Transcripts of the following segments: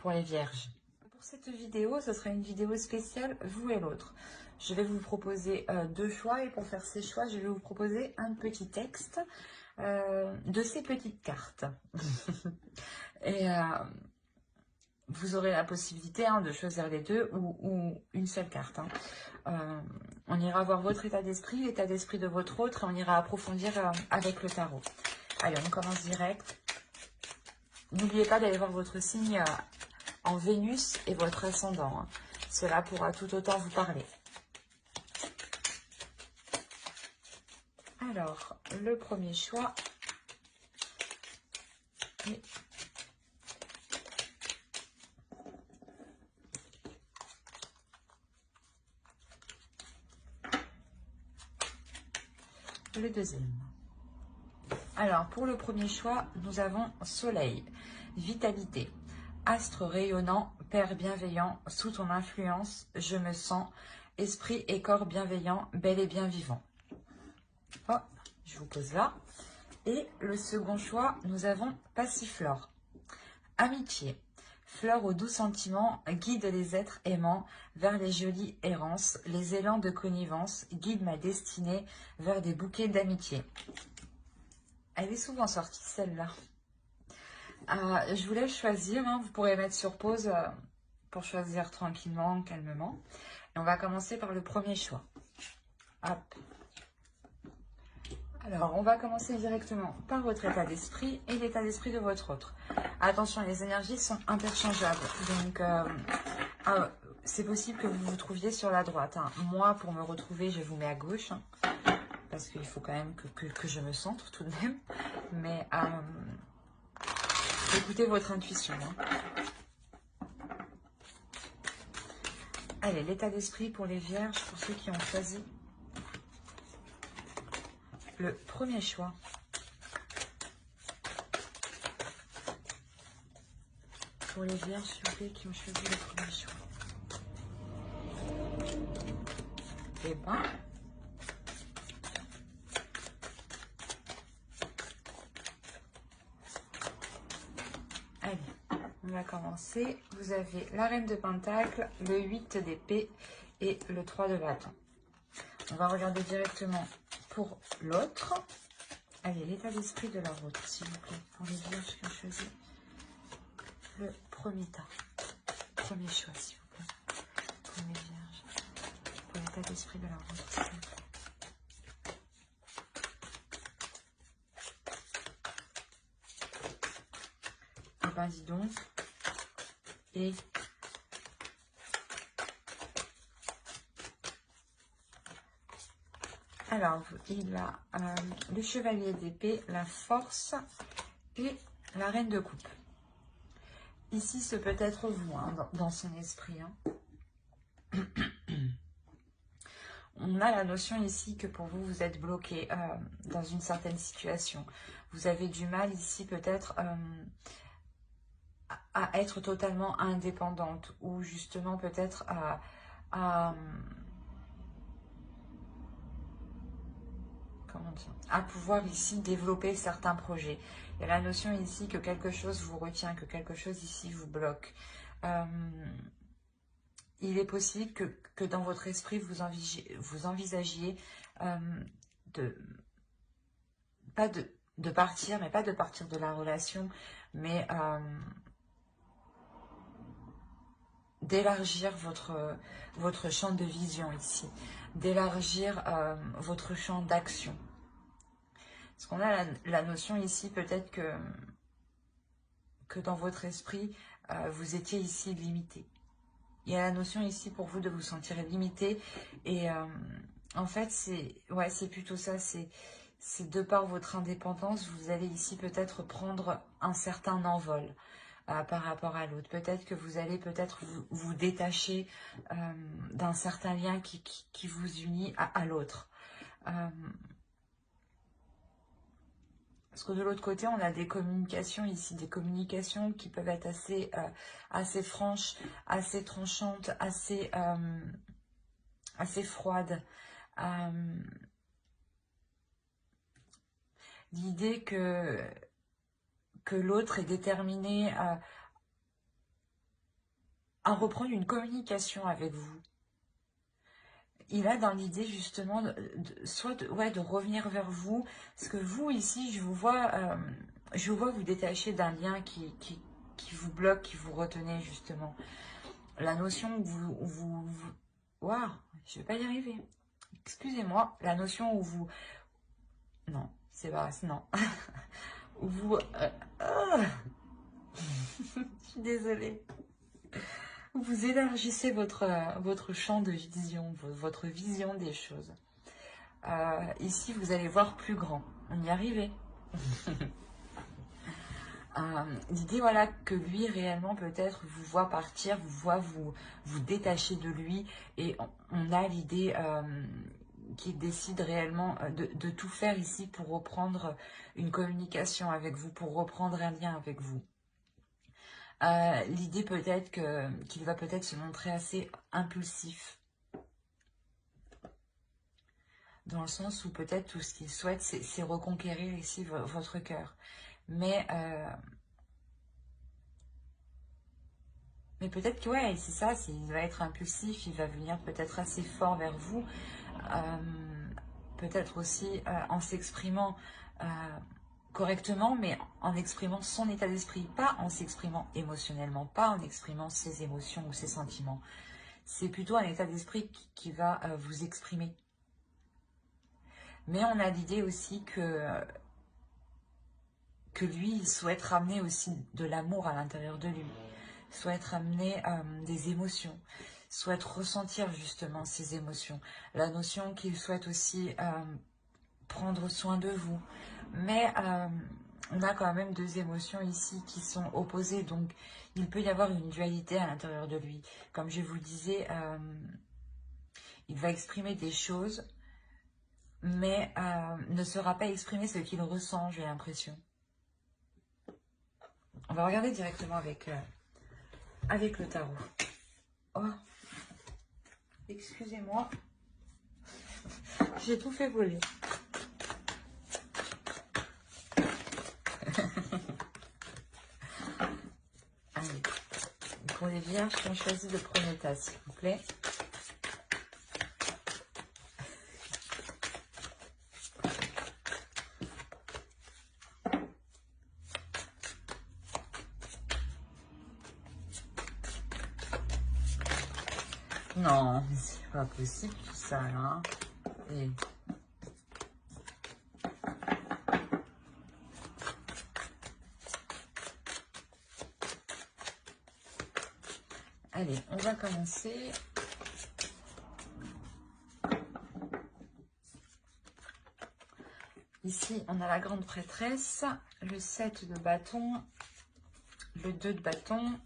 pour les vierges. Pour cette vidéo, ce sera une vidéo spéciale vous et l'autre. Je vais vous proposer deux choix et pour faire ces choix, je vais vous proposer un petit texte de ces petites cartes. Et vous aurez la possibilité de choisir les deux ou une seule carte. On ira voir votre état d'esprit, l'état d'esprit de votre autre et on ira approfondir avec le tarot. Allez, on commence direct. N'oubliez pas d'aller voir votre signe en Vénus et votre ascendant. Cela pourra tout autant vous parler. Alors, le premier choix est le deuxième. Alors, pour le premier choix, nous avons Soleil, vitalité, astre rayonnant, Père bienveillant, sous ton influence, je me sens, esprit et corps bienveillant, bel et bien vivant. Oh, je vous pose là. Et le second choix, nous avons Passiflore, amitié, fleur aux doux sentiments, guide les êtres aimants vers les jolies errances, les élans de connivence, guide ma destinée vers des bouquets d'amitié. Elle est souvent sortie, celle-là. Je vous laisse choisir. Vous pourrez mettre sur pause pour choisir tranquillement, calmement. Et on va commencer par le premier choix. Hop. Alors, on va commencer directement par votre état d'esprit et l'état d'esprit de votre autre. Attention, les énergies sont interchangeables. Donc, c'est possible que vous vous trouviez sur la droite. Moi, pour me retrouver, je vous mets à gauche. Parce qu'il faut quand même que je me centre tout de même. Mais écoutez votre intuition. Allez, l'état d'esprit pour les vierges, pour ceux qui ont choisi le premier choix. Pour les vierges, s'il vous plaît, qui ont choisi le premier choix. Eh ben, allez, on va commencer. Vous avez la reine de Pentacle, le 8 d'épée et le 3 de bâton. On va regarder directement pour l'autre. Allez, l'état d'esprit de leur autre, s'il vous plaît. Pour les vierges qui ont choisi le premier tas. Premier choix, s'il vous plaît. Pour les vierges. Pour l'état d'esprit de leur autre, s'il vous plaît. Eh ben, dis donc. Et alors, il a le chevalier d'épée, la force et la reine de coupe. Ici, ce peut être vous, dans son esprit. On a la notion ici que pour vous, vous êtes bloqué dans une certaine situation. Vous avez du mal ici peut-être à être totalement indépendante ou justement peut-être à pouvoir ici développer certains projets. Il y a la notion ici que quelque chose vous retient, que quelque chose ici vous bloque. Il est possible que dans votre esprit, vous envisagiez pas de partir, mais pas de partir de la relation, mais d'élargir votre champ de vision ici, d'élargir votre champ d'action. Parce qu'on a la notion ici, peut-être que dans votre esprit, vous étiez ici limité. Il y a la notion ici pour vous de vous sentir limité. Et en fait, c'est plutôt ça. C'est de par votre indépendance, vous allez ici peut-être prendre un certain envol par rapport à l'autre. Peut-être que vous allez vous détacher d'un certain lien qui vous unit à l'autre. Parce que de l'autre côté, on a des communications ici, des communications qui peuvent être assez franches, assez tranchantes, assez froides. L'idée que l'autre est déterminé à reprendre une communication avec vous. Il a dans l'idée justement ouais, de revenir vers vous, parce que vous ici, je vous vois vous détacher d'un lien qui vous bloque, qui vous retenait justement. La notion où waouh, je vais pas y arriver. Excusez-moi, la notion où vous... Non, c'est pas... Non. Où vous... je suis désolée. Vous élargissez votre champ de vision, votre vision des choses. Ici, vous allez voir plus grand. On y arrivait. L'idée, voilà, que lui, réellement, peut-être, vous voit partir, vous voit vous détacher de lui. Et on a l'idée qu'il décide réellement de tout faire ici pour reprendre une communication avec vous, pour reprendre un lien avec vous. L'idée peut-être qu'il va peut-être se montrer assez impulsif. Dans le sens où peut-être tout ce qu'il souhaite, c'est reconquérir ici votre cœur. Mais peut-être que ouais, c'est ça, il va être impulsif, il va venir peut-être assez fort vers vous. Peut-être aussi en s'exprimant correctement, mais en exprimant son état d'esprit, pas en s'exprimant émotionnellement, pas en exprimant ses émotions ou ses sentiments. C'est plutôt un état d'esprit qui va vous exprimer. Mais on a l'idée aussi que lui, il souhaite ramener aussi de l'amour à l'intérieur de lui, souhaite ramener des émotions, souhaite ressentir justement ces émotions. La notion qu'il souhaite aussi prendre soin de vous. Mais on a quand même deux émotions ici qui sont opposées, donc il peut y avoir une dualité à l'intérieur de lui. Comme je vous le disais, il va exprimer des choses, mais ne saura pas exprimer ce qu'il ressent, j'ai l'impression. On va regarder directement avec le tarot. Oh, excusez-moi, j'ai tout fait voler. Allez, pour les vierges qui ont choisi le premier tas, s'il vous plaît. Non, c'est pas possible tout ça, là. Et... Allez, on va commencer. Ici, on a la grande prêtresse, le 7 de bâton, le 2 de bâton,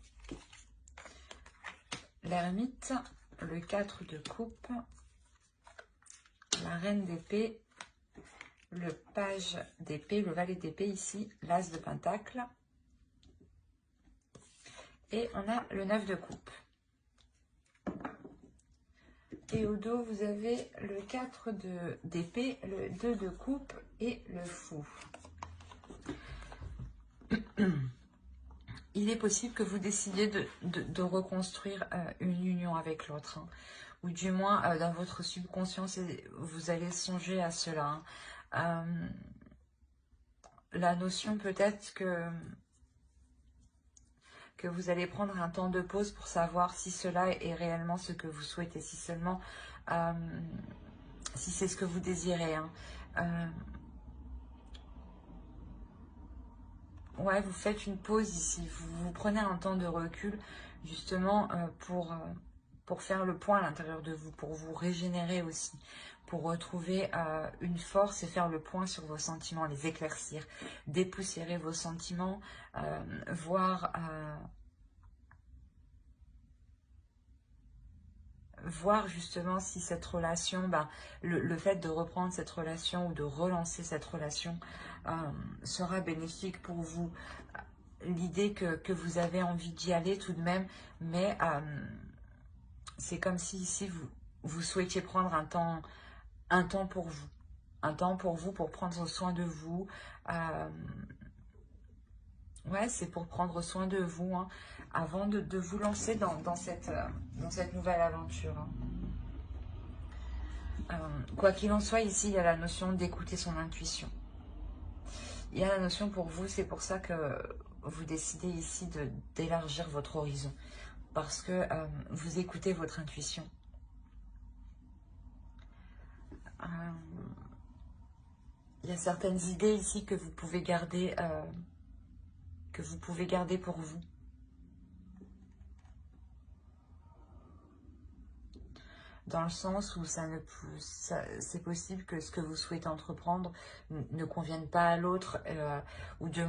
l'ermite, le 4 de coupe, la reine d'épée, le page d'épée, le valet d'épée ici, l'as de pentacle. Et on a le 9 de coupe. Et au dos, vous avez le 4 d'épée, le 2 de coupe et le fou. Il est possible que vous décidiez de reconstruire une union avec l'autre. Hein. Ou du moins, dans votre subconscient, vous allez songer à cela. Hein. La notion peut-être que vous allez prendre un temps de pause pour savoir si cela est réellement ce que vous souhaitez, si seulement, si c'est ce que vous désirez. Hein. Ouais, vous faites une pause ici, vous prenez un temps de recul, justement, pour faire le point à l'intérieur de vous, pour vous régénérer aussi, pour retrouver une force et faire le point sur vos sentiments, les éclaircir, dépoussiérer vos sentiments, voir justement si cette relation, le fait de reprendre cette relation ou de relancer cette relation sera bénéfique pour vous. L'idée que vous avez envie d'y aller tout de même, mais c'est comme si ici vous souhaitiez prendre un temps pour vous. Un temps pour vous, pour prendre soin de vous. Ouais, c'est pour prendre soin de vous, hein, avant de vous lancer dans cette nouvelle aventure. Hein. Quoi qu'il en soit, ici, il y a la notion d'écouter son intuition. Il y a la notion pour vous, c'est pour ça que vous décidez ici d'élargir votre horizon. Parce que vous écoutez votre intuition. Il y a certaines idées ici que vous pouvez garder pour vous. Dans le sens où c'est possible que ce que vous souhaitez entreprendre ne convienne pas à l'autre, ou du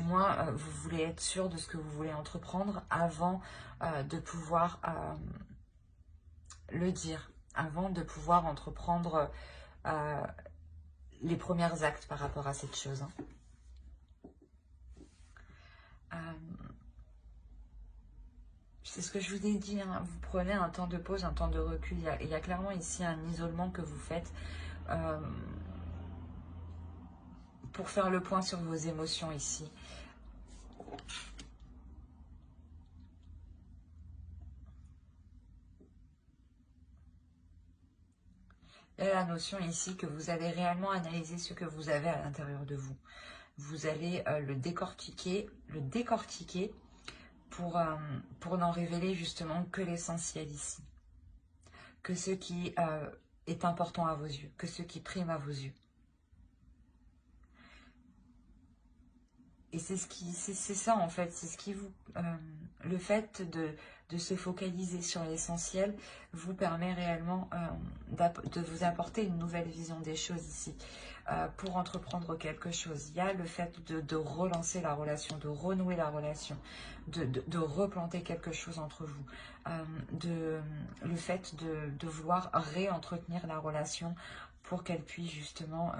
moins vous voulez être sûr de ce que vous voulez entreprendre avant de pouvoir le dire, avant de pouvoir entreprendre les premiers actes par rapport à cette chose. Hein. C'est ce que je vous ai dit, hein, vous prenez un temps de pause, un temps de recul. Il y a clairement ici un isolement que vous faites pour faire le point sur vos émotions ici. Il y a la notion ici que vous allez réellement analyser ce que vous avez à l'intérieur de vous. Vous allez le décortiquer pour n'en révéler justement que l'essentiel ici. Que ce qui est important à vos yeux, que ce qui prime à vos yeux. Et c'est ça en fait, c'est ce qui vous... le fait de se focaliser sur l'essentiel vous permet réellement de vous apporter une nouvelle vision des choses ici. Pour entreprendre quelque chose, il y a le fait de relancer la relation, de renouer la relation, de replanter quelque chose entre vous. Le fait de vouloir réentretenir la relation pour qu'elle puisse justement...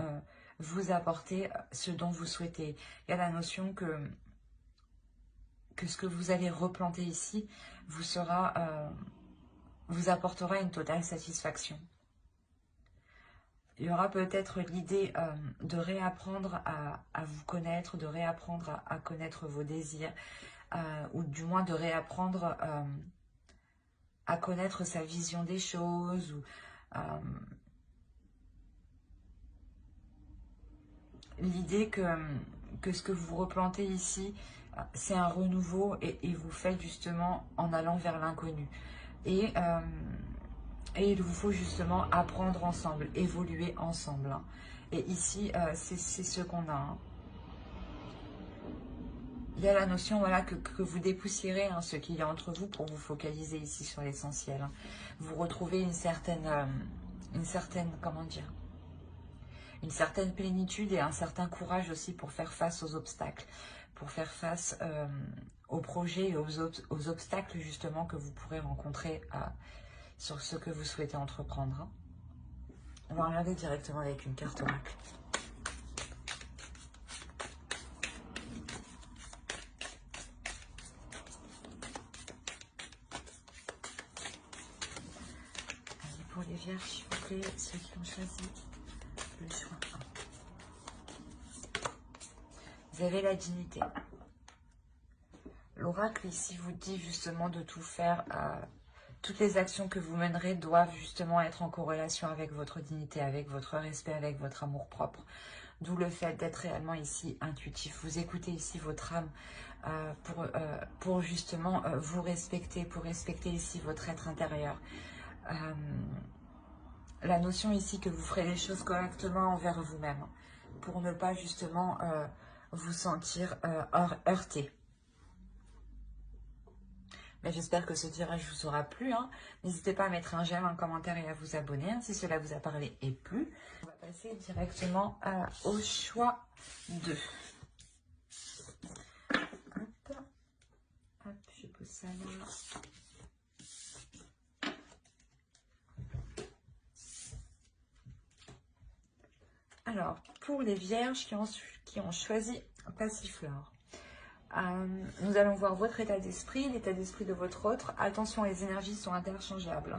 vous apporter ce dont vous souhaitez. Il y a la notion que ce que vous allez replanter ici vous apportera une totale satisfaction. Il y aura peut-être l'idée de réapprendre à vous connaître, de réapprendre à connaître vos désirs, ou du moins de réapprendre à connaître sa vision des choses, ou l'idée que ce que vous replantez ici, c'est un renouveau et vous faites justement en allant vers l'inconnu. Et il vous faut justement apprendre ensemble, évoluer ensemble. Hein. Et ici, c'est ce qu'on a. Hein. Il y a la notion voilà, que vous dépoussiérez hein, ce qu'il y a entre vous pour vous focaliser ici sur l'essentiel. Hein. Vous retrouvez une certaine, comment dire, une certaine plénitude et un certain courage aussi pour faire face aux obstacles, pour faire face aux projets et aux obstacles justement que vous pourrez rencontrer sur ce que vous souhaitez entreprendre. Hein. On va regarder directement avec une carte oracle. Allez, pour les vierges, s'il vous plaît, ceux qui ont choisi le choix 1. Vous avez la dignité. L'oracle ici vous dit justement de tout faire. Toutes les actions que vous mènerez doivent justement être en corrélation avec votre dignité, avec votre respect, avec votre amour-propre. D'où le fait d'être réellement ici intuitif. Vous écoutez ici votre âme pour justement vous respecter, pour respecter ici votre être intérieur. La notion ici que vous ferez les choses correctement envers vous-même, pour ne pas justement vous sentir heurté. Mais j'espère que ce tirage vous aura plu. Hein. N'hésitez pas à mettre un j'aime, un commentaire et à vous abonner hein, si cela vous a parlé et plu. On va passer directement au choix 2. Hop, hop, je pose ça là. Alors, pour les vierges qui ont choisi Passiflore. Nous allons voir votre état d'esprit, l'état d'esprit de votre autre. Attention, les énergies sont interchangeables.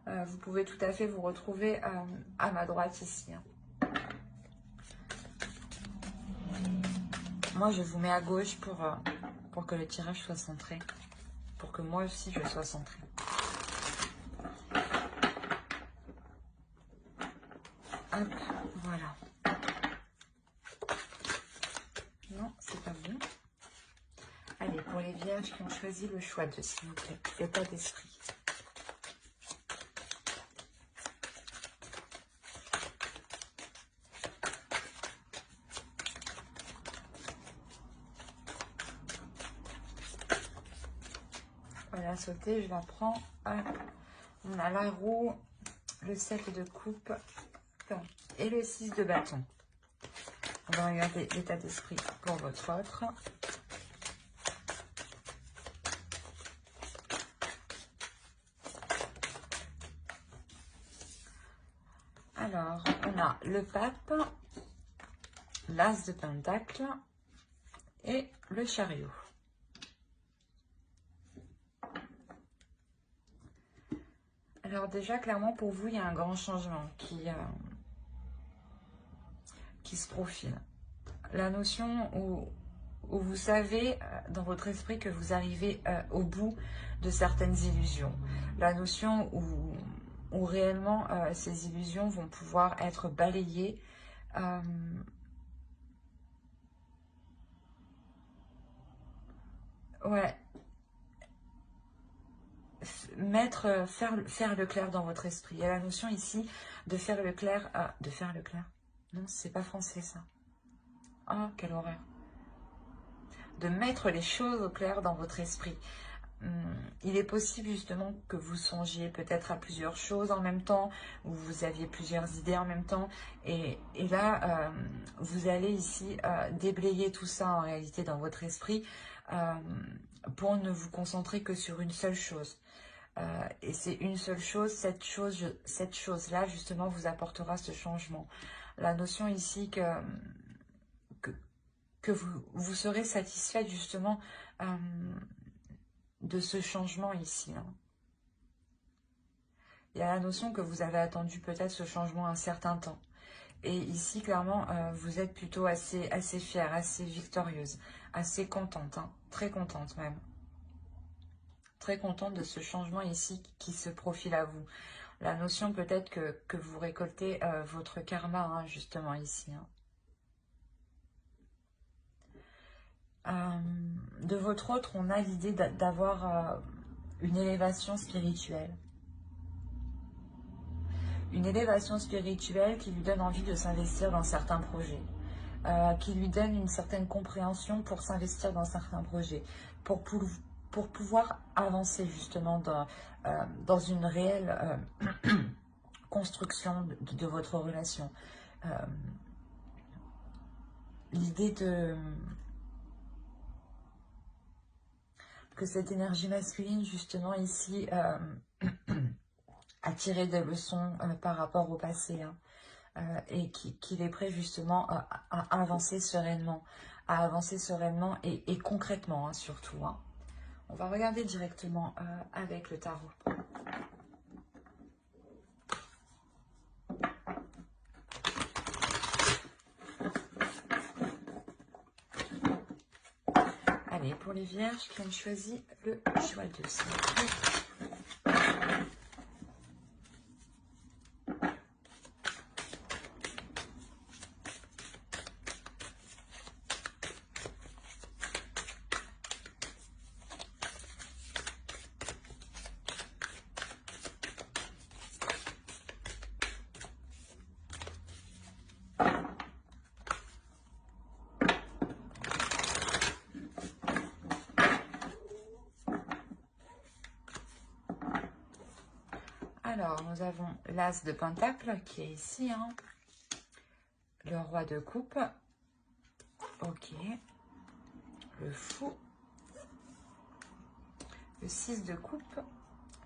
Hein. Vous pouvez tout à fait vous retrouver à ma droite ici. Hein. Moi, je vous mets à gauche pour que le tirage soit centré. Pour que moi aussi, je sois centrée. Hop, voilà. Non, c'est pas bon. Allez, pour les vierges qui ont choisi le choix de, s'il vous plaît, l'état d'esprit. Voilà, sauter, je la prends. Hop. On a la roue, le 7 de coupe et le 6 de bâton. On va regarder l'état d'esprit pour votre autre. Alors, on a le pape, l'as de pentacle et le chariot. Alors déjà, clairement, pour vous, il y a un grand changement qui se profile. La notion où vous savez dans votre esprit que vous arrivez au bout de certaines illusions. La notion où réellement ces illusions vont pouvoir être balayées. Ouais. Faire le clair dans votre esprit. Il y a la notion ici de faire le clair. De faire le clair. Non, c'est pas français ça. Oh, quelle horreur. De mettre les choses au clair dans votre esprit. Il est possible justement que vous songiez peut-être à plusieurs choses en même temps, ou vous aviez plusieurs idées en même temps, et là, vous allez ici déblayer tout ça en réalité dans votre esprit pour ne vous concentrer que sur une seule chose. Et c'est une seule chose, cette chose-là justement vous apportera ce changement. La notion ici que vous serez satisfait justement de ce changement ici. Hein. Il y a la notion que vous avez attendu peut-être ce changement un certain temps. Et ici, clairement, vous êtes plutôt assez fière, assez victorieuse, assez contente, hein, très contente même. Très contente de ce changement ici qui se profile à vous. La notion peut-être que vous récoltez votre karma, hein, justement ici. Hein. De votre autre, on a l'idée d'avoir une élévation spirituelle. Une élévation spirituelle qui lui donne envie de s'investir dans certains projets. Qui lui donne une certaine compréhension pour s'investir dans certains projets. Pour pouvoir avancer justement dans une réelle construction de votre relation. L'idée que cette énergie masculine justement ici a tiré des leçons par rapport au passé hein, et qu'il est prêt justement à avancer sereinement, et concrètement hein, surtout. Hein. On va regarder directement avec le tarot. Allez, pour les vierges qui ont choisi le choix de ça. Alors, nous avons l'as de pentacle qui est ici, hein. Le roi de coupe, ok, le fou, le 6 de coupe,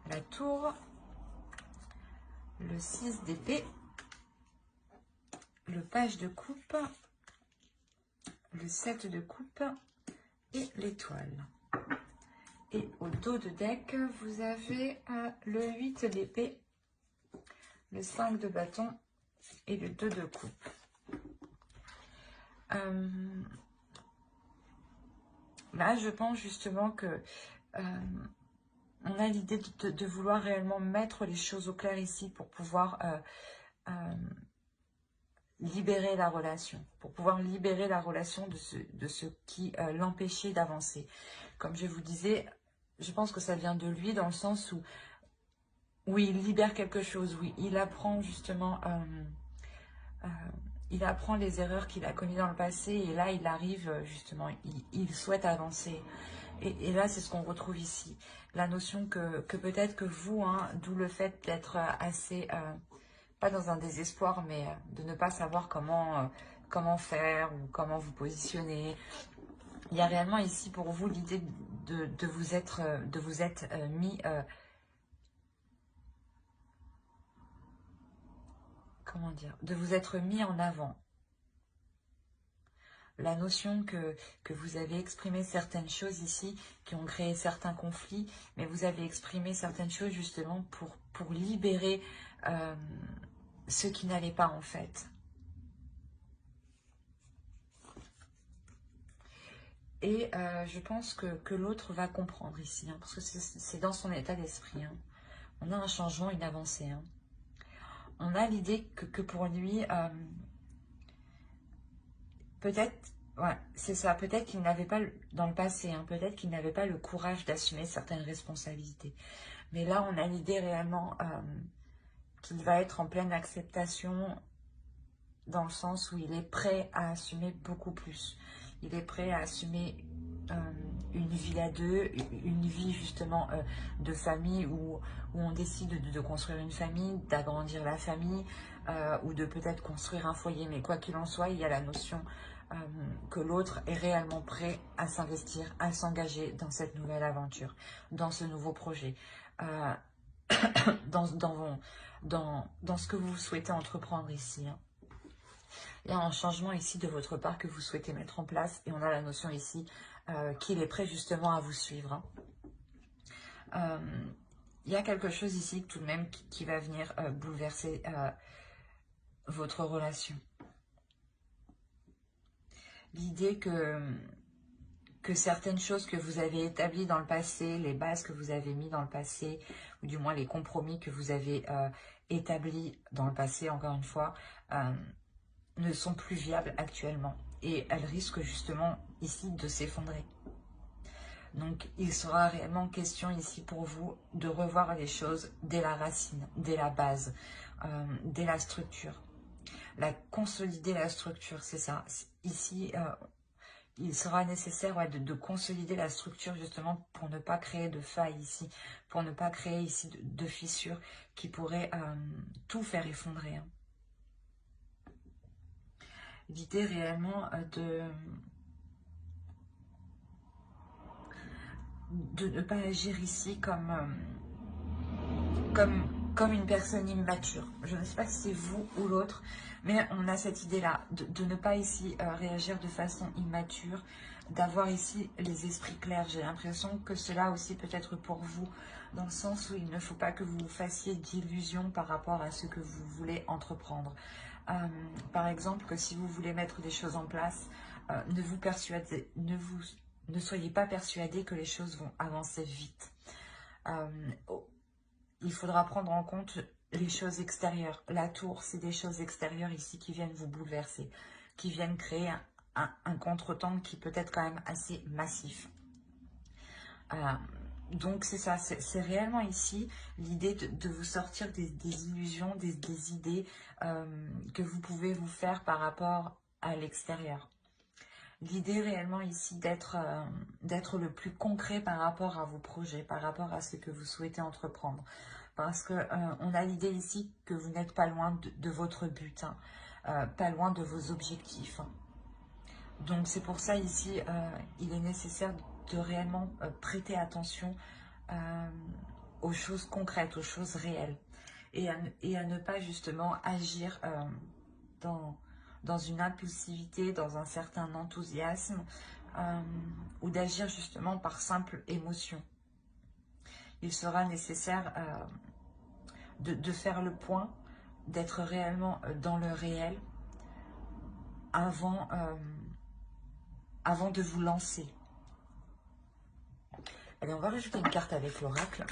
la tour, le 6 d'épée, le page de coupe, le 7 de coupe et l'étoile. Et au dos de deck, vous avez le 8 d'épée, le 5 de bâton et le 2 de coupe. Là, je pense justement que on a l'idée de vouloir réellement mettre les choses au clair ici pour pouvoir libérer la relation, de ce qui l'empêchait d'avancer. Comme je vous disais, je pense que ça vient de lui dans le sens où oui, il libère quelque chose, oui, il apprend justement, il apprend les erreurs qu'il a commises dans le passé et là il arrive justement, il souhaite avancer. Et là c'est ce qu'on retrouve ici, la notion que peut-être que vous, hein, d'où le fait d'être assez, pas dans un désespoir, mais de ne pas savoir comment faire ou comment vous positionner. Il y a réellement ici pour vous l'idée de vous être mis... comment dire, de vous être mis en avant. La notion que vous avez exprimé certaines choses ici qui ont créé certains conflits, mais vous avez exprimé certaines choses justement pour libérer ce qui n'allait pas en fait. Et je pense que l'autre va comprendre ici, hein, parce que c'est dans son état d'esprit. Hein. On a un changement, une avancée. Hein. On a l'idée que pour lui, peut-être, ouais, c'est ça, peut-être qu'il n'avait pas, dans le passé, hein, peut-être qu'il n'avait pas le courage d'assumer certaines responsabilités. Mais là, on a l'idée réellement qu'il va être en pleine acceptation, dans le sens où il est prêt à assumer beaucoup plus. Il est prêt à assumer une vie à deux, une vie justement de famille où on décide de construire une famille, d'agrandir la famille ou de peut-être construire un foyer. Mais quoi qu'il en soit, il y a la notion que l'autre est réellement prêt à s'investir, à s'engager dans cette nouvelle aventure, dans ce nouveau projet, dans ce que vous souhaitez entreprendre ici. Hein. Il y a un changement ici de votre part que vous souhaitez mettre en place et on a la notion ici qu'il est prêt justement à vous suivre. Hein. Il y a quelque chose ici tout de même qui va venir bouleverser votre relation. L'idée que certaines choses que vous avez établies dans le passé, les bases que vous avez mis dans le passé, ou du moins les compromis que vous avez établis dans le passé, encore une fois, ne sont plus viables actuellement. Et elles risquent justement ici de s'effondrer. Donc il sera réellement question ici pour vous de revoir les choses dès la racine, dès la base, dès la structure. Consolider la structure, c'est ça. Ici, il sera nécessaire de consolider la structure justement pour ne pas créer de failles ici, pour ne pas créer ici de fissures qui pourraient tout faire effondrer. Hein. L'idée réellement de ne pas agir ici comme une personne immature. Je ne sais pas si c'est vous ou l'autre, mais on a cette idée-là, de ne pas ici réagir de façon immature, d'avoir ici les esprits clairs. J'ai l'impression que cela aussi peut être pour vous, dans le sens où il ne faut pas que vous fassiez d'illusions par rapport à ce que vous voulez entreprendre. Par exemple, que si vous voulez mettre des choses en place, ne soyez pas persuadé que les choses vont avancer vite. Il faudra prendre en compte les choses extérieures. La tour, c'est des choses extérieures ici qui viennent vous bouleverser, qui viennent créer un contretemps qui peut être quand même assez massif. Donc c'est ça, c'est réellement ici l'idée de vous sortir des illusions, des idées que vous pouvez vous faire par rapport à l'extérieur. L'idée réellement ici d'être le plus concret par rapport à vos projets, par rapport à ce que vous souhaitez entreprendre. Parce qu'on a l'idée ici que vous n'êtes pas loin de votre but, hein, pas loin de vos objectifs. Hein. Donc c'est pour ça ici, il est nécessaire de réellement prêter attention aux choses concrètes, aux choses réelles. Et à ne pas justement agir dans une impulsivité, dans un certain enthousiasme, ou d'agir justement par simple émotion. Il sera nécessaire de faire le point, d'être réellement dans le réel avant de vous lancer. Allez, on va rajouter une carte avec l'oracle.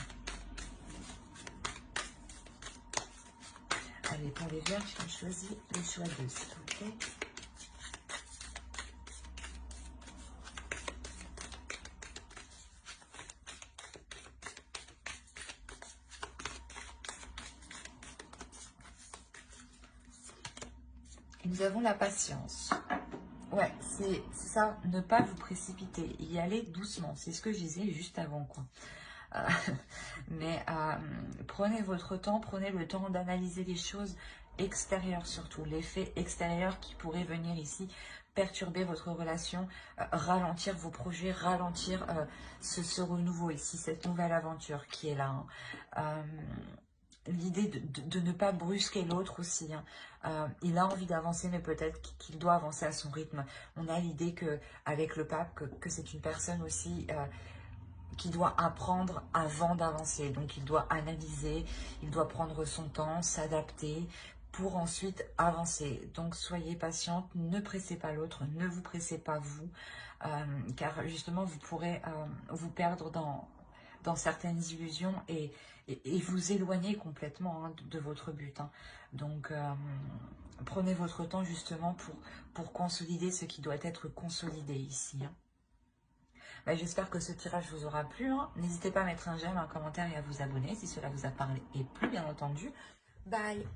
Allez, pour les vierges, on choisit le choix 2, s'il vous plaît. Nous avons la patience. Ouais, c'est ça, ne pas vous précipiter, y aller doucement. C'est ce que je disais juste avant, quoi. Euh, mais prenez votre temps, prenez le temps d'analyser les choses extérieures surtout, les faits extérieurs qui pourraient venir ici perturber votre relation, ralentir vos projets, ralentir ce renouveau ici, cette nouvelle aventure qui est là. Hein. L'idée de ne pas brusquer l'autre aussi. Hein. Il a envie d'avancer, mais peut-être qu'il doit avancer à son rythme. On a l'idée que avec le pape, que c'est une personne aussi qui doit apprendre avant d'avancer. Donc il doit analyser, il doit prendre son temps, s'adapter pour ensuite avancer. Donc soyez patiente, ne pressez pas l'autre, ne vous pressez pas vous, car justement vous pourrez vous perdre dans certaines illusions et vous éloigner complètement hein, de votre but. Hein. Donc prenez votre temps justement pour consolider ce qui doit être consolidé ici. Hein. Bah, j'espère que ce tirage vous aura plu. Hein. N'hésitez pas à mettre un j'aime, un commentaire et à vous abonner si cela vous a parlé et plu, bien entendu. Bye!